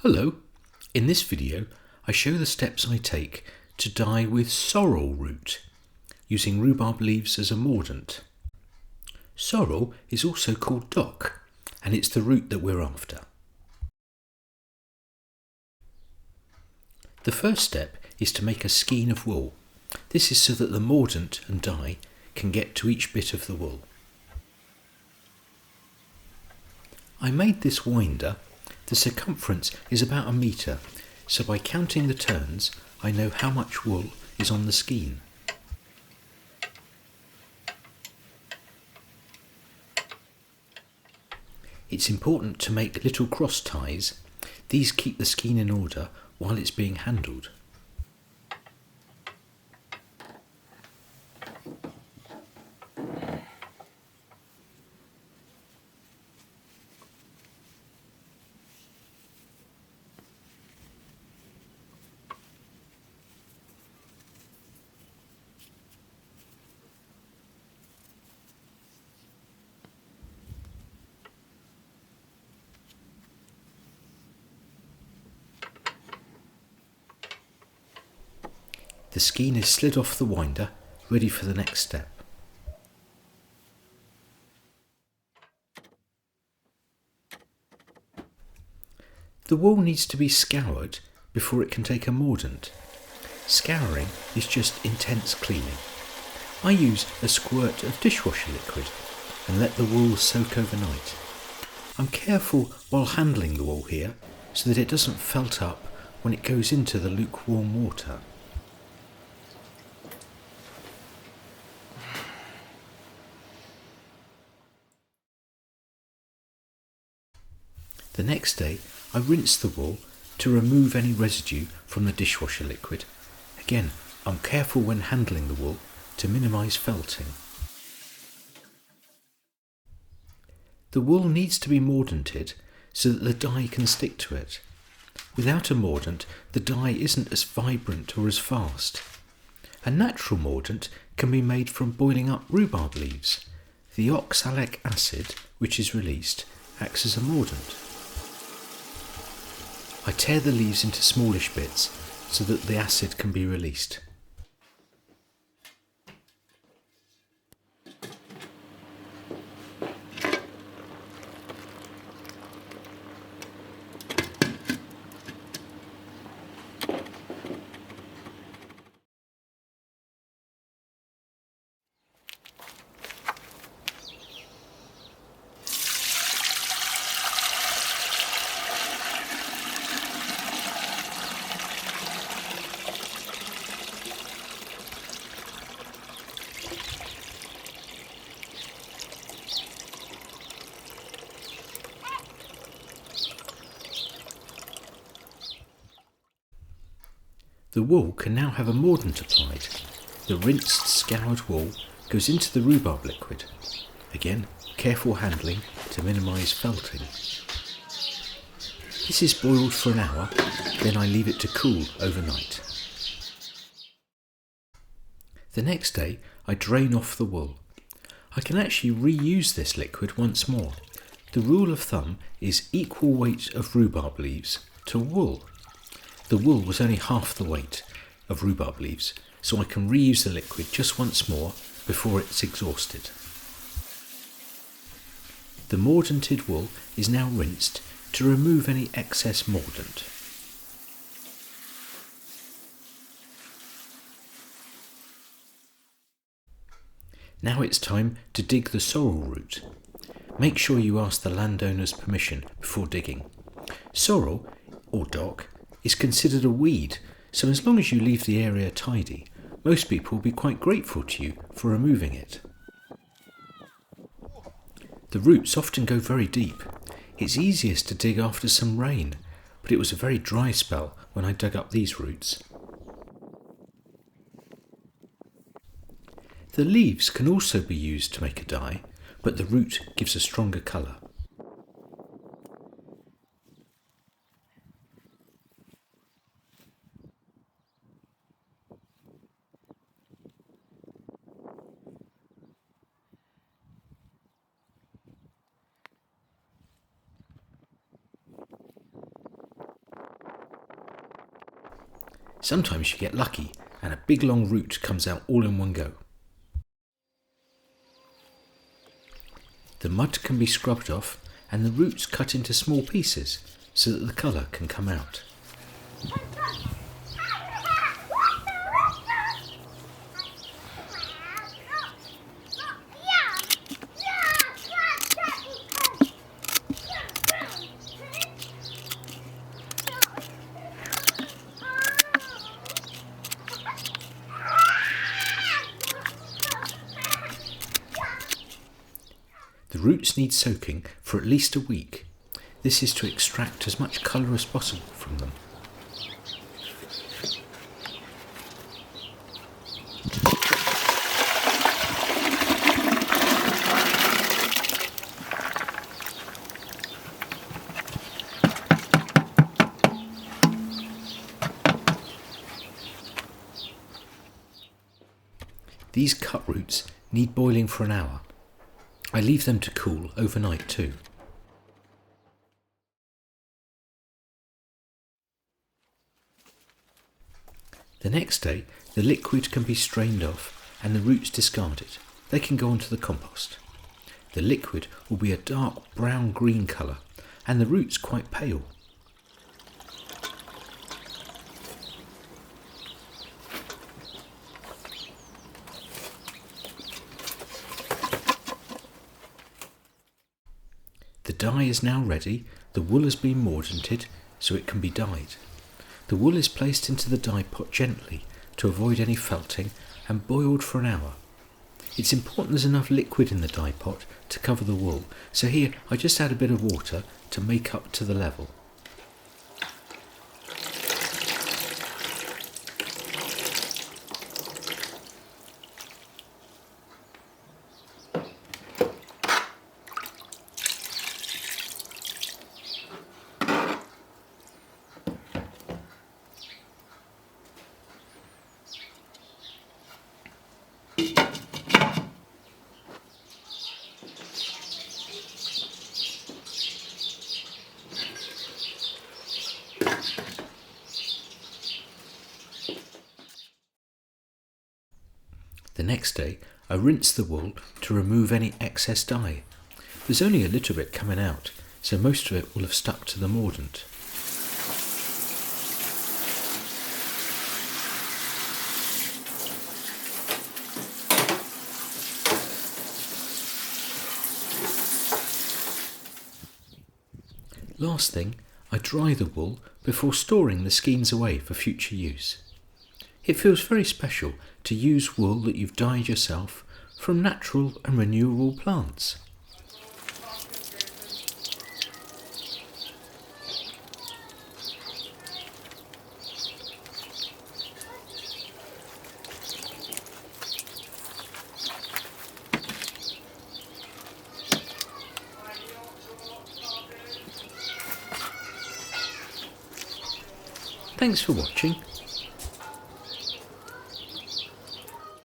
Hello, in this video I show the steps I take to dye with sorrel root, using rhubarb leaves as a mordant. Sorrel is also called dock, and it's the root that we're after. The first step is to make a skein of wool. This is so that the mordant and dye can get to each bit of the wool. I made this winder. The circumference is about 1 metre, so by counting the turns I know how much wool is on the skein. It's important to make little cross ties. These keep the skein in order while it's being handled. The skein is slid off the winder, ready for the next step. The wool needs to be scoured before it can take a mordant. Scouring is just intense cleaning. I use a squirt of dishwasher liquid and let the wool soak overnight. I'm careful while handling the wool here so that it doesn't felt up when it goes into the lukewarm water. The next day I rinse the wool to remove any residue from the dishwasher liquid. Again, I'm careful when handling the wool to minimise felting. The wool needs to be mordanted so that the dye can stick to it. Without a mordant, the dye isn't as vibrant or as fast. A natural mordant can be made from boiling up rhubarb leaves. The oxalic acid, which is released, acts as a mordant. I tear the leaves into smallish bits so that the acid can be released. The wool can now have a mordant applied. The rinsed, scoured wool goes into the rhubarb liquid. Again, careful handling to minimise felting. This is boiled for an hour, then I leave it to cool overnight. The next day I drain off the wool. I can actually reuse this liquid once more. The rule of thumb is equal weight of rhubarb leaves to wool. The wool was only half the weight of rhubarb leaves, so I can reuse the liquid just once more before it's exhausted. The mordanted wool is now rinsed to remove any excess mordant. Now it's time to dig the sorrel root. Make sure you ask the landowner's permission before digging. Sorrel, or dock, is considered a weed, so as long as you leave the area tidy, most people will be quite grateful to you for removing it. The roots often go very deep. It's easiest to dig after some rain, but it was a very dry spell when I dug up these roots. The leaves can also be used to make a dye, but the root gives a stronger colour. Sometimes you get lucky and a big long root comes out all in one go. The mud can be scrubbed off and the roots cut into small pieces so that the colour can come out. The roots need soaking for at least a week. This is to extract as much colour as possible from them. These cut roots need boiling for an hour. I leave them to cool overnight too. The next day, the liquid can be strained off and the roots discarded. They can go onto the compost. The liquid will be a dark brown-green colour and the roots quite pale. The dye is now ready, the wool has been mordanted so it can be dyed. The wool is placed into the dye pot gently to avoid any felting and boiled for an hour. It's important there's enough liquid in the dye pot to cover the wool, so here I just add a bit of water to make up to the level. The next day I rinse the wool to remove any excess dye. There's only a little bit coming out, so most of it will have stuck to the mordant. Last thing, I dry the wool before storing the skeins away for future use. It feels very special to use wool that you've dyed yourself from natural and renewable plants. Thanks for watching.